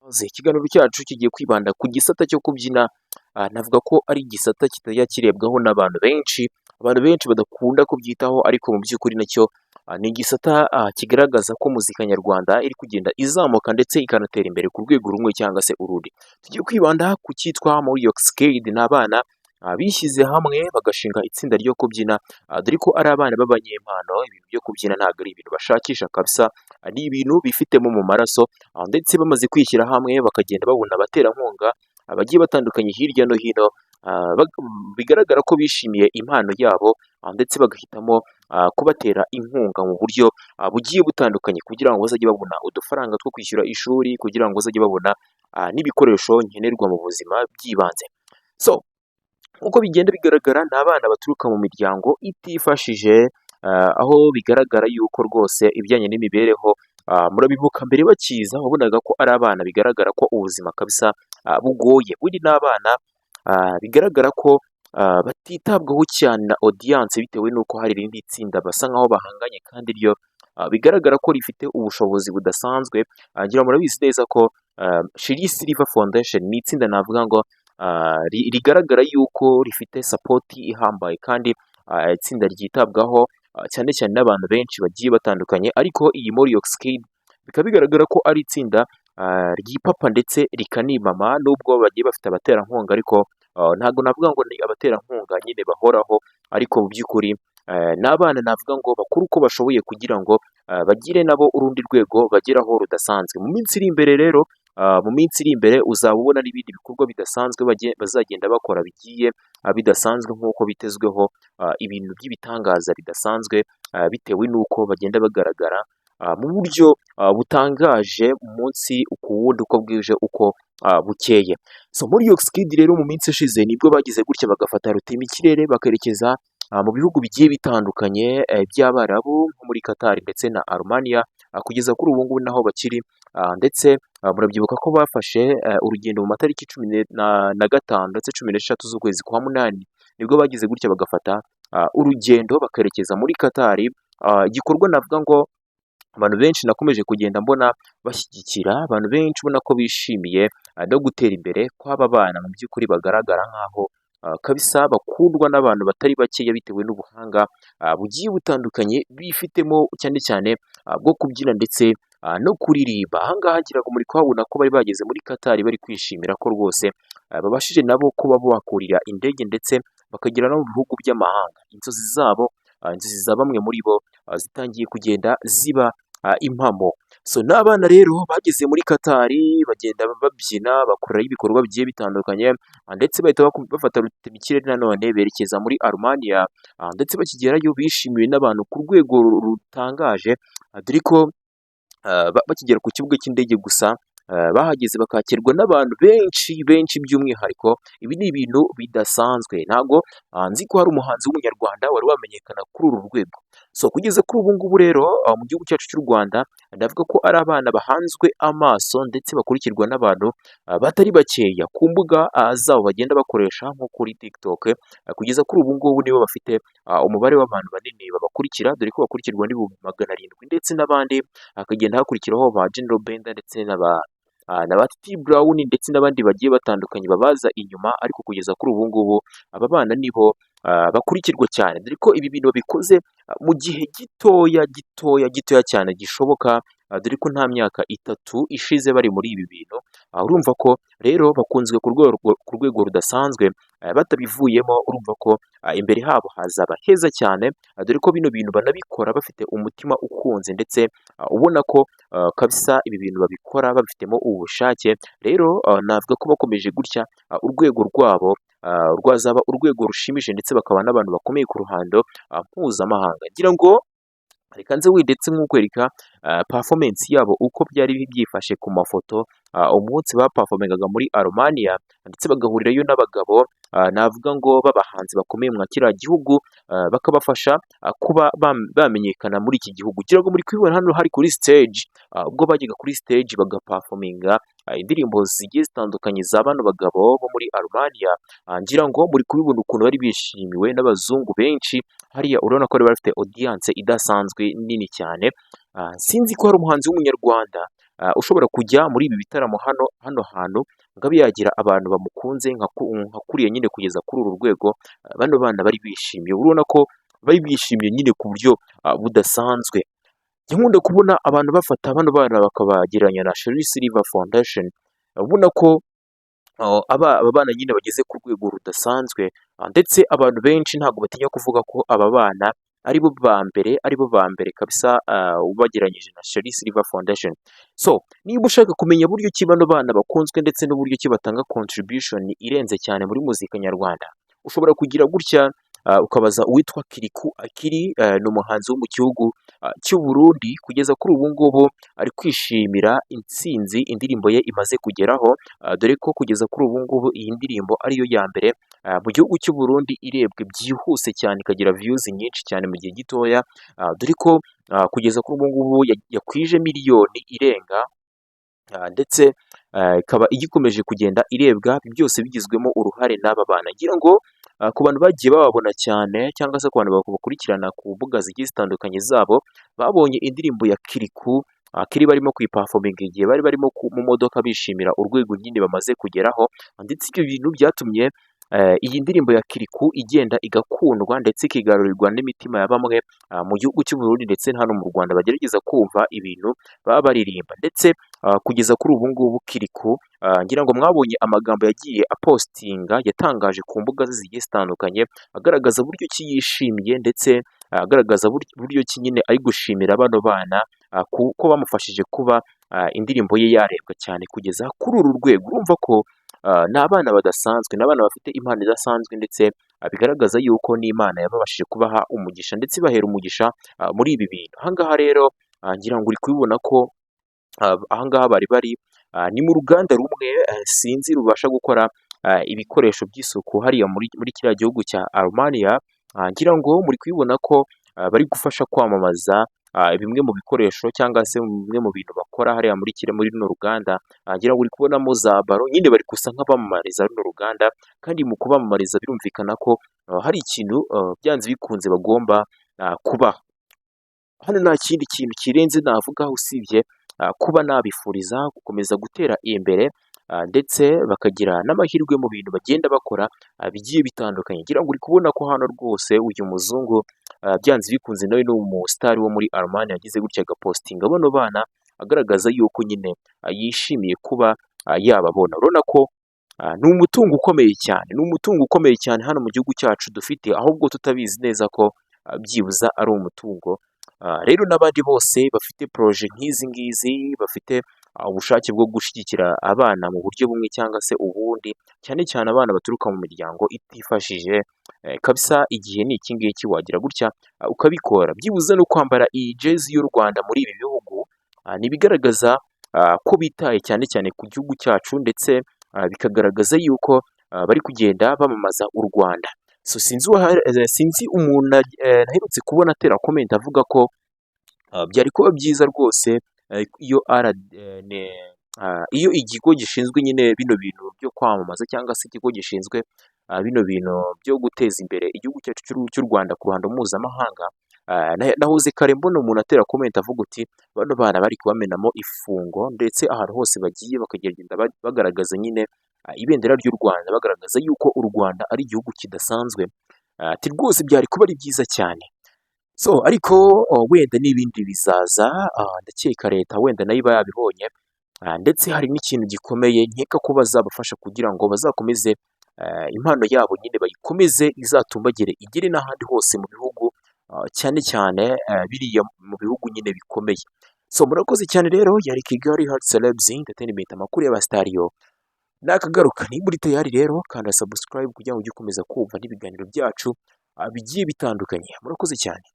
Ikiganiro cyacu kigiye kwibanda ku gisata cyo kubyina, navuga ko ari igisata kitajya kirebwaho n'abantu benshi, abantu benshi badakunda kubyitaho ariko mu by'ukuri nacyo ni igisata kigaragaza ko muzika nyarwanda iri kugenda izamuka ndetse ikanatera imbere ku rwego rumwe cyangwa se urundi. Tugiye kwibanda ku cyitwa Moriox Kid, ni abana bishyize hamwe bagashinga itsinda ryo kubyina, dore ko ari abana b'abanyempano. Ibintu byo kubyina ntabwo ari ibintu bashakisha kabisa, ni ibintu bifitemo mu maraso, ndetse bamaze kwishyira hamwe bakagenda babona abaterankunga bagiye batandukanye hirya no hino, bigaragara ko bishimiye impano yabo, ndetse bagahitamo kubatera inkunga mu buryo bugiye butandukanye kugira ngo bazajye babona udufaranga two kwishyura ishuri, kugira ngo bazajye babona n'ibikoresho nkenerwa mu buzima by'ibanze. Nk'uko bigenda bigaragara ni abana baturuka mu miryango itifashije, aho bigaragara yuko rwose ibijyanye n'imibereho, murabibuka mbere bakiza wabonaga ko ari abana bigaragara ko ubuzima kabisa bugoye. Ubundi ni abana bigaragara ko batitabwaho cyane na audience, bitewe n'uko hari irindi tsinda basa nkaho bahanganye kandi ryo bigaragara ko rifite ubushobozi budasanzwe. Ngira murabizi neza ko Shiri Silver Foundation ni itsinda navuga ngo rigaragara yuko rifite support ihambaye, kandi itsinda ryitabwaho cyane cyane n'abantu benshi bagiye batandukanye. Ariko iyi Moriox Kid bikaba bigaragara ko ari itsinda ryipapa ndetse rikanimama, nubwo bagiye bafite abaterankunga, ariko ntabwo navuga ngo ni abaterankunga nyine bahoraho, ariko mu by'ukuri ni abana navuga ngo bakora uko bashoboye kugira ngo bagire nabo urundi rwego bageraho rudasanzwe. Mu minsi iri imbere rero, mu minsi iri imbere uzaba ubona n'ibindi bikorwa bidasanzwe bazagenda bakora bigiye bidasanzwe, nk'uko bitezweho ibintu by'ibitangaza bidasanzwe, bitewe n'uko bagenda bagaragara mu buryo butangaje umunsi ku wundi, uko bwije uko bukeye. Moriox Kid rero mu minsi ishize nibwo bagize gutya bagafata rutemikirere bakerekeza mu bihugu bigiye bitandukanye by'Abarabu, nko muri Qatar ndetse na Armenia, kugeza kuri ubu ngubu naho bakiri, ndetse murabyibuka ko bafashe urugendo mu matariki 15 ndetse 16 z'ukwezi kwa munani, nibwo bagize gutya bagafata urugendo bakerekeza muri Qatar. Igikorwa navuga ngo abantu benshi nakomeje kugenda mbona bashyigikira, abantu benshi ubona ko bishimiye no gutera imbere kw'aba bana, mu by'ukuri bagaragara nk'aho kabisa bakundwa n'abantu batari bakeya, bitewe n'ubuhanga bugiye butandukanye bifitemo, cyane cyane bwo kubyina ndetse no kuririmba. Ahangaha ngira ngo muri kuhabona ko bari bageze muri Qatar, bari kwishimira ko rwose babashije nabo kuba bakurira indege ndetse bakagera no mu bihugu by'amahanga. Inzozi zabo, inzozi za bamwe muri bo zitangiye kugenda ziba impamo. N'abana rero bageze muri Qatar, bagenda babyina bakorerayo ibikorwa bigiye bitandukanye, ndetse bahita bafata rutemikirere nanone berekeza muri Armenia, ndetse bakigerayo bishimiwe n'abantu ku rwego rutangaje, dore ko bakigera ku kibuga cy'indege gusa bahageze bakakirwa n'abantu benshi by'umwihariko. Ibi ni ibintu bidasanzwe, ntabwo nzi ko hari umuhanzi w'umunyarwanda wari wamenyekana kuri uru rwego. Kugeza kuri ubu ngubu rero mu gihugu cyacu cy'u Rwanda, ndavuga ko ari abana bahanzwe amaso ndetse bakurikirwa n'abantu batari bakeya ku mbuga zabo bagenda bakoresha, nko kuri TikTok. Kugeza kuri ubu ngubu nibo bafite umubare w'abantu banini babakurikira, dore ko bakurikirwa n'ibihumbi 700, ndetse n'abandi hakagenda hakurikiraho ba General Benda ndetse na ba T Brown ndetse n'abandi bagiye batandukanye babaza inyuma. Ariko kugeza kuri ubu ngubu aba bana nibo bakurikirwa cyane, dore ko ibi bintu babikoze mu gihe gitoya cyane gishoboka, dore ko nta myaka 3 ishize bari muri ibi bintu. Urumva ko rero bakunzwe ku rwego rudasanzwe, batabivuyemo urumva ko imbere habo hazaba heza cyane, dore ko bino bintu banabikora bafite umutima ukunze, ndetse ubona ko kabisa ibi bintu babikora babifitemo ubushake. Rero navuga ko bakomeje gutya, urwego rwabo rwazaba urwego rushimishije, ndetse bakaba n'abantu bakomeye ku ruhando mpuzamahanga. Ngira ngo reka nze ndetse nk'ukwereka performance yabo uko byari byifashe ku mafoto umunsi baperformingaga muri Armenia, ndetse bagahurirayo n'abagabo navuga ngo b'abahanzi bakomeye mwa kiriya gihugu, bakabafasha kuba bamenyekana muri iki gihugu. Ngira ngo muri kubibona hano hari kuri stage, ubwo bajyaga kuri stage bagaperforminga indirimbo zigiye zitandukanye za bano bagabo bo muri Armenia. Ngira ngo muri kubibona ukuntu bari bishimiwe n'abazungu benshi hariya, urabona ko bari bafite audience idasanzwe nini cyane. Sinzi ko hari umuhanzi w'umunyarwanda ushobora kujya muri ibi bitaramo hano hantu ngo abe yagira abantu bamukunze nka kuriya nyine kugeza kuri uru rwego. Bano bana bari bishimye, urabona ko bari bishimye nyine ku buryo budasanzwe. Njya nkunda kubona abantu bafata bano bana bakabagereranya na Sherry Silver Foundation, ubona ko aba bana nyine bageze ku rwego rudasanzwe, ndetse abantu benshi ntabwo batinya kuvuga ko aba bana aribo ba mbere kabisa, ubagereranyije na Sherry Silver Foundation. So niba ushaka kumenya buryo ki bano bana bakunzwe ndetse n'uburyo ki batanga contribution irenze cyane muri muzika nyarwanda, ushobora kugira gutya ukabaza uwitwa Kiriku Akiri. Ni umuhanzi wo mu gihugu cy'u Burundi. Kugeza kuri ubu ngubu ari kwishimira intsinzi indirimbo ye imaze kugeraho, dore ko kugeza kuri ubu ngubu iyi ndirimbo ariyo ya mbere mu gihugu cy'u Burundi irebwe byihuse cyane, ikagira views nyinshi cyane mu gihe gitoya, dore ko kugeza kuri ubu ngubu yakwije miliyoni irenga, ndetse ikaba igikomeje kugenda irebwa, byose bigizwemo uruhare n'aba bana. Ngira ngo ku bantu bagiye bababona cyane cyangwa se ku bantu bakurikirana ku mbuga zigiye zitandukanye zabo, babonye indirimbo ya Kiriku Akiri barimo kuyiperforminga igihe bari barimo mu modoka bishimira urwego nyine bamaze kugeraho, ndetse ibyo bintu byatumye iyi ndirimbo ya Kiriku igenda igakundwa ndetse ikigarurirwa n'imitima ya bamwe mu gihugu cy'u Burundi ndetse hano mu Rwanda bagerageza kumva ibintu baba baririmba. Ndetse kugeza kuri ubu ngubu Kiriku, ngira ngo mwabonye amagambo yagiye apostinga, yatangaje ku mbuga ze zigiye zitandukanye, agaragaza buryo ki yishimiye ndetse agaragaza buryo ki nyine ari gushimira bano bana kuko bamufashije kuba indirimbo ye yarebwa cyane kugeza kuri uru rwego. Urumva ko ni abana badasanzwe, ni abana bafite impano idasanzwe, ndetse bigaragaza yuko n'Imana yababashije kubaha umugisha ndetse ibahera umugisha muri ibi bintu. Ahangaha rero ngira ngo uri kubibona ko ahangaha bari ni mu ruganda rumwe, sinzi rubasha gukora ibikoresho by'isuku hariya muri kiriya gihugu cya Armenia. Ngira ngo muri kubibona ko bari gufasha kwamamaza bimwe mu bikoresho cyangwa se bimwe mu bintu bakora hariya muri runo ruganda. Ngira ngo uri kubonamo za baro, nyine bari gusa nk'abamamariza runo ruganda, kandi mu kubamamariza birumvikana ko hari ikintu byanze bikunze bagomba kubaha. Hano nta kindi kintu kirenze navuga usibye kuba nabifuriza gukomeza gutera imbere, ndetse bakagira n'amahirwe mu bintu bagenda bakora bigiye bitandukanye. Ngira ngo uri kubona ko hano rwose uyu muzungu byanze bikunze nawe ni umusitari wo muri Armenia, yagize gutya agapostinga bano bana agaragaza yuko nyine yishimiye kuba yababona. Urabona ko ni umutungo ukomeye cyane, ni umutungo ukomeye cyane hano mu gihugu cyacu dufite, ahubwo tutabizi neza ko byibuza ari umutungo. Rero n'abandi bose bafite proje nk'izi ngizi, bafite ubushake bwo gushyigikira abana mu buryo bumwe cyangwa se ubundi, cyane cyane abana baturuka mu miryango itifashije, kabisa igihe ni iki ngiki wagira gutya ukabikora. Byibuze no kwambara iyi jezi y'u Rwanda muri ibi bihugu ni ibigaragaza ko bitaye cyane cyane ku gihugu cyacu, ndetse bikagaragaza yuko bari kugenda bamamaza u Rwanda. So sinzi umuntu naherutse kubona atera comment avuga ko byari kuba byiza rwose iyo ikigo gishinzwe nyine bino bintu byo kwamamaza cyangwa se ikigo gishinzwe bino bintu byo guteza imbere igihugu cyacu cy'u Rwanda ku ruhando mpuzamahanga, nahoze kare mbona umuntu atera comment avuga uti bano bana bari kubamenamo ifungo, ndetse ahantu hose bagiye bakagenda bagaragaza nyine ibendera ry'u Rwanda, bagaragaza yuko u Rwanda ari igihugu kidasanzwe. Ati rwose byari kuba ari byiza cyane. So ariko wenda n'ibindi bizaza, ndakeka leta wenda nayo iba yabibonye, ndetse hari n'ikintu gikomeye nkeka ko bazabafasha kugira ngo bazakomeze impano yabo nyine bayikomeze izatumbagire igere n'ahandi hose mu bihugu, cyane cyane biriya mu bihugu nyine bikomeye. So murakoze cyane rero, yari Kigali Hot Celebs Entertainment, amakuru y'abastariyo nakagaruka. Niba uri tayari rero kanda subscribe kugira ngo ujye ukomeza kumva n'ibiganiro byacu bigiye bitandukanye. Murakoze cyane.